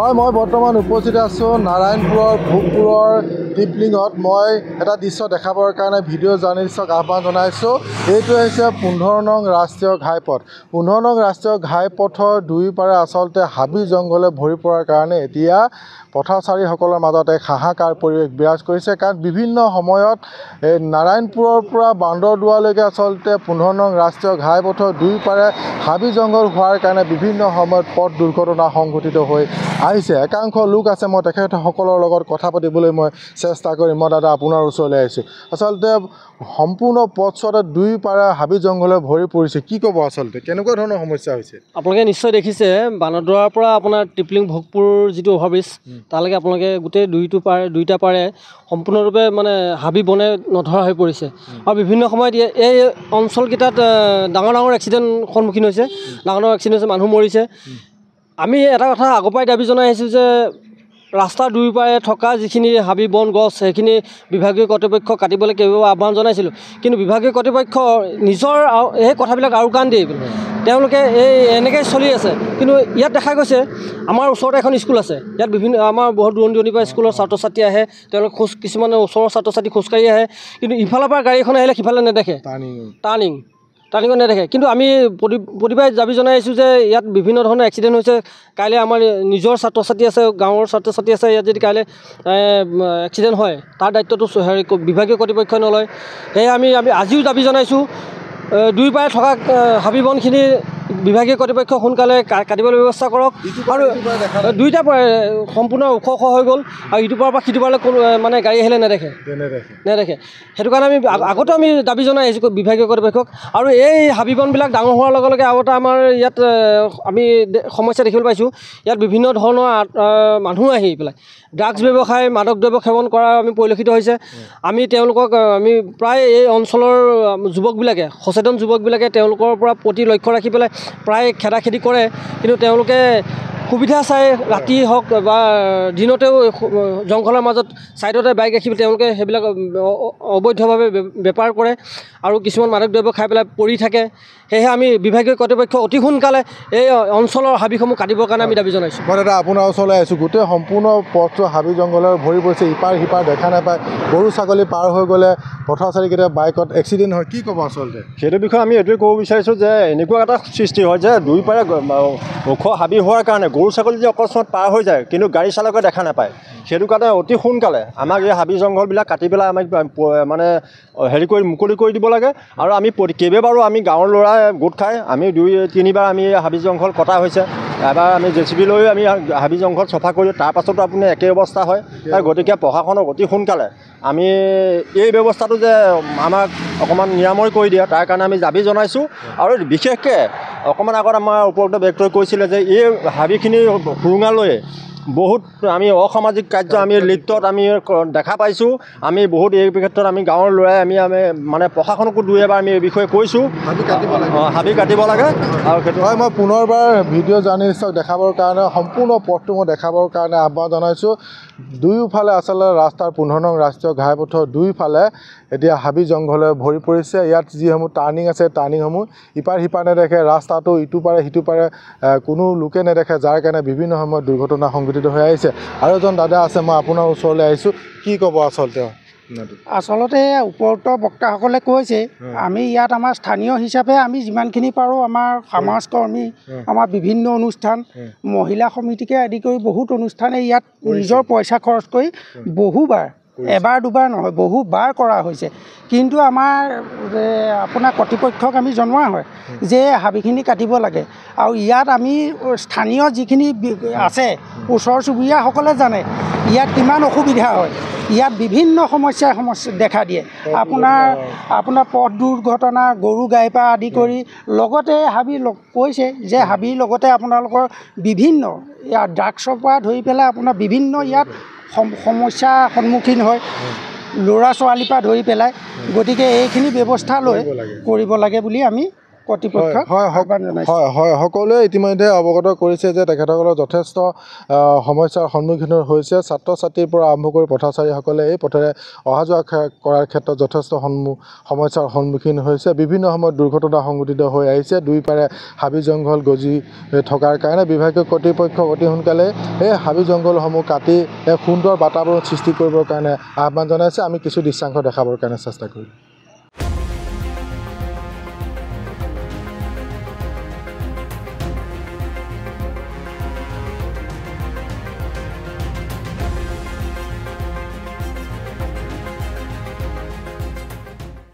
হয় মই বৰ্তমান উপস্থিত আছোঁ নাৰায়ণপুৰৰ ভোগপুৰৰ টিপলিঙত। মই এটা দৃশ্য দেখাবৰ কাৰণে ভিডিঅ' জাৰ্নেলিষ্টক আহ্বান জনাইছোঁ। এইটো হৈছে 15 নং ৰাষ্ট্ৰীয় ঘাইপথ। 15 নং ৰাষ্ট্ৰীয় ঘাইপথৰ দুয়োপাৰে আচলতে হাবি জংঘলে ভৰি পৰাৰ কাৰণে এতিয়া পথচাৰীসকলৰ মাজত এক হাহাকাৰ পৰিৱেশ বিৰাজ কৰিছে। কাৰণ বিভিন্ন সময়ত নাৰায়ণপুৰৰ পৰা বান্দৰদোৱালৈকে আচলতে 15 নং ৰাষ্ট্ৰীয় ঘাইপথৰ দুয়োপাৰে হাবি জংঘল হোৱাৰ কাৰণে বিভিন্ন সময়ত পথ দুৰ্ঘটনা সংঘটিত হৈ আহিছে। একাংশ লোক আছে, মই তেখেতসকলৰ লগত কথা পাতিবলৈ মই চেষ্টা কৰিম। মই দাদা আপোনাৰ ওচৰলৈ আহিছোঁ। আচলতে সম্পূৰ্ণ পথছোৱাতে দুয়োপাৰে হাবি জংঘলে ভৰি পৰিছে, কি ক'ব আচলতে কেনেকুৱা ধৰণৰ সমস্যা হৈছে? আপোনালোকে নিশ্চয় দেখিছে বান্দৰদোৱাৰ পৰা আপোনাৰ টিপলিং ভোগপুৰ যিটো অভাৰব্ৰিজ তালৈকে আপোনালোকে গোটেই দুইটা পাৰে সম্পূৰ্ণৰূপে মানে হাবি বনে নধৰা হৈ পৰিছে। আৰু বিভিন্ন সময়ত এই অঞ্চলকেইটাত ডাঙৰ ডাঙৰ এক্সিডেণ্ট সন্মুখীন হৈছে, ডাঙৰ ডাঙৰ এক্সিডেণ্ট হৈছে, মানুহ মৰিছে। আমি এটা কথা আগৰ পৰাই দাবী জনাই আহিছোঁ যে ৰাস্তাৰ দুয়োপাৰে থকা যিখিনি হাবি বন গছ সেইখিনি বিভাগীয় কৰ্তৃপক্ষ কাটিবলৈ কেইবাবাৰো আহ্বান জনাইছিলোঁ। কিন্তু বিভাগীয় কৰ্তৃপক্ষ নিজৰ এই কথাবিলাক আৰু কাণ দিয়ে। তেওঁলোকে এনেকৈ চলি আছে। কিন্তু ইয়াত দেখা গৈছে আমাৰ ওচৰতে এখন স্কুল আছে। ইয়াত বিভিন্ন আমাৰ বহুত দূৰণিৰ পৰা স্কুলৰ ছাত্ৰ ছাত্ৰী আহে, তেওঁলোক কিছুমানে ওচৰৰ ছাত্ৰ ছাত্ৰী খোজকাঢ়ি আহে। কিন্তু ইফালৰ পৰা গাড়ীখন আহিলে সিফালে নেদেখে, টাৰ্ণিঙত নেদেখে। কিন্তু আমি প্ৰতিবাৰে দাবী জনাই আহিছোঁ যে ইয়াত বিভিন্ন ধৰণৰ এক্সিডেণ্ট হৈছে। কাইলৈ আমাৰ নিজৰ ছাত্ৰ ছাত্ৰী আছে, গাঁৱৰ ছাত্ৰ ছাত্ৰী আছে, ইয়াত যদি কাইলৈ এক্সিডেণ্ট হয় তাৰ দায়িত্বটো বিভাগীয় কৰ্তৃপক্ষই নলয়। সেয়ে আমি আজিও দাবী জনাইছোঁ দুয়োপাৰে থকা হাবি বনখিনি বিভাগীয় কৰ্তৃপক্ষ সোনকালে কাটিবলৈ ব্যৱস্থা কৰক। আৰু দুইটা সম্পূৰ্ণ ওখ হৈ গ'ল আৰু ইটো পাৰৰ পৰা সিটো পাৰলৈ মানে গাড়ী আহিলে নেদেখে। সেইটো কাৰণে আগতে আমি দাবী জনাই আহিছোঁ বিভাগীয় কৰ্তৃপক্ষক। আৰু এই হাবি বনবিলাক ডাঙৰ হোৱাৰ লগে লগে আৰু এটা আমাৰ ইয়াত আমি সমস্যা দেখিবলৈ পাইছোঁ। ইয়াত বিভিন্ন ধৰণৰ মানুহ আহি পেলাই ড্ৰাগছ ব্যৱসায়, মাদক দ্ৰব্য সেৱন কৰা আমি পৰিলক্ষিত হৈছে। আমি তেওঁলোকক প্ৰায় এই অঞ্চলৰ যুৱকবিলাকে, সচেতন যুৱকবিলাকে তেওঁলোকৰ পৰা প্ৰতি লক্ষ্য ৰাখি পেলাই প্ৰায় খেদাখেদি কৰে। কিন্তু তেওঁলোকে সুবিধা চাই ৰাতি হওক বা দিনতেও জংঘলৰ মাজত ছাইডতে বাইক ৰাখি তেওঁলোকে সেইবিলাক অবৈধভাৱে বেপাৰ কৰে আৰু কিছুমান মাদক দ্ৰব্য খাই পেলাই পৰি থাকে। সেয়েহে আমি বিভাগীয় কৰ্তৃপক্ষ অতি সোনকালে এই অঞ্চলৰ হাবিসমূহ কাটিবৰ কাৰণে আমি দাবী জনাইছোঁ। মই দাদা আপোনাৰ ওচৰলৈ আহিছোঁ। গোটেই সম্পূৰ্ণ পথটো হাবি জংঘলেৰে ভৰি পৰিছে, ইপাৰ সিপাৰ দেখা নাপায়। গৰু ছাগলী পাৰ হৈ গ'লে পথচাৰীকেইটা বাইকত এক্সিডেণ্ট হয়, কি ক'ব আচলতে? সেইটো বিষয়ে আমি এইটোৱে ক'ব বিচাৰিছোঁ যে এনেকুৱা এটা সৃষ্টি হয় যে দুয়োপাৰে ওখ হাবি হোৱাৰ কাৰণে গৰু ছাগলী যে অকস্মাত পাৰ হৈ যায় কিন্তু গাড়ী চালকে দেখা নাপায়। সেইটো কাৰণে অতি সোনকালে আমাক এই হাবি জংঘলবিলাক কাটি পেলাই আমাক মানে মুকলি কৰি দিব লাগে। আৰু আমি কেইবাবাৰো আমি গাঁৱৰ ল'ৰা গোট খাই আমি 2-3বাৰ আমি হাবি জংঘল কটা হৈছে। এবাৰ আমি JCB লৈ আমি হাবি জংঘল চফা কৰি তাৰ পাছতো আপুনি একেই অৱস্থা হয়। গতিকে প্ৰশাসনক অতি সোনকালে আমি এই ব্যৱস্থাটো যে আমাক অকণমান নিৰাময় কৰি দিয়ে তাৰ কাৰণে আমি দাবী জনাইছোঁ। আৰু বিশেষকৈ অকণমান আগত আমাৰ উপৰোক্ত ব্যক্তিয়ে কৈছিলে যে এই হাবিখিনি সুৰুঙা লৈ বহুত আমি অসামাজিক কাৰ্য আমি লিপ্তত আমি দেখা পাইছোঁ। আমি বহুত এই ক্ষেত্ৰত আমি গাঁৱৰ ল'ৰাই আমি মানে প্ৰশাসনকো 2-এবাৰ আমি এই বিষয়ে কৈছোঁ হাবি কাটিব লাগে। আৰু সেইটো হয়, মই পুনৰবাৰ ভিডিঅ' জাৰ্নেলিষ্টক দেখাবৰ কাৰণে সম্পূৰ্ণ পথটো মই দেখাবৰ কাৰণে আহ্বান জনাইছোঁ। দুয়োফালে আচলতে ৰাস্তাৰ 15 নং ৰাষ্ট্ৰীয় ঘাইপথৰ দুয়োফালে এতিয়া হাবি জংঘলে ভৰি পৰিছে। ইয়াত যিসমূহ টাৰ্ণিং আছে টাৰ্ণিংসমূহ ইপাৰ সিপাৰ নেদেখে, ৰাস্তাটো ইটো পাৰে সিটো পাৰে কোনো লোকে নেদেখে, যাৰ কাৰণে বিভিন্ন সময়ত দুৰ্ঘটনা সংঘটিত হৈ আহিছে। আৰু এজন দাদা আছে, মই আপোনাৰ ওচৰলৈ আহিছোঁ, কি ক'ব আচলতে? আচলতে উপৰোক্ত বক্তাসকলে কৈছে আমি ইয়াত আমাৰ স্থানীয় হিচাপে আমি যিমানখিনি পাৰোঁ আমাৰ সমাজকৰ্মী, আমাৰ বিভিন্ন অনুষ্ঠান, মহিলা সমিতিকে আদি কৰি বহুত অনুষ্ঠানে ইয়াত নিজৰ পইচা খৰচ কৰি বহুবাৰ, এবাৰ দুবাৰ নহয় বহুবাৰ কৰা হৈছে। কিন্তু আমাৰ আপোনাৰ কৰ্তৃপক্ষক আমি জনোৱা হয় যে হাবিখিনি কাটিব লাগে। আৰু ইয়াত আমি স্থানীয় যিখিনি আছে ওচৰ চুবুৰীয়াসকলে জানে ইয়াত কিমান অসুবিধা হয়। ইয়াত বিভিন্ন সমস্যা দেখা দিয়ে। আপোনাৰ পথ দুৰ্ঘটনা, গৰু গাই পৰা আদি কৰি লগতে হাবি কৈছে যে হাবিৰ লগতে আপোনালোকৰ বিভিন্ন ইয়াত ড্ৰাগছৰ পৰা ধৰি পেলাই আপোনাৰ বিভিন্ন ইয়াত সমস্যাৰ সন্মুখীন হয় ল'ৰা ছোৱালীৰ পৰা ধৰি পেলাই। গতিকে এইখিনি ব্যৱস্থা লৈ কৰিব লাগে বুলি আমি কৰ্তৃপক্ষক আহ্বান জনাইছোঁ। হয় সকলোৱে ইতিমধ্যে অৱগত কৰিছে যে তেখেতসকলৰ যথেষ্ট সমস্যাৰ সন্মুখীন হৈছে। ছাত্ৰ ছাত্ৰীৰ পৰা আৰম্ভ কৰি পথচাৰীসকলে এই পথেৰে অহা যোৱা কৰাৰ ক্ষেত্ৰত যথেষ্ট সমস্যাৰ সন্মুখীন হৈছে। বিভিন্ন সময়ত দুৰ্ঘটনা সংঘটিত হৈ আহিছে। দুই পাৰে হাবি জংঘল গজি থকাৰ কাৰণে বিভাগীয় কৰ্তৃপক্ষক অতি সোনকালে এই হাবি জংঘলসমূহ কাটি এক সুন্দৰ বাতাবৰণ সৃষ্টি কৰিবৰ কাৰণে আহ্বান জনাইছে। আমি কিছু দৃশ্যাংশ দেখাবৰ কাৰণে চেষ্টা কৰিম।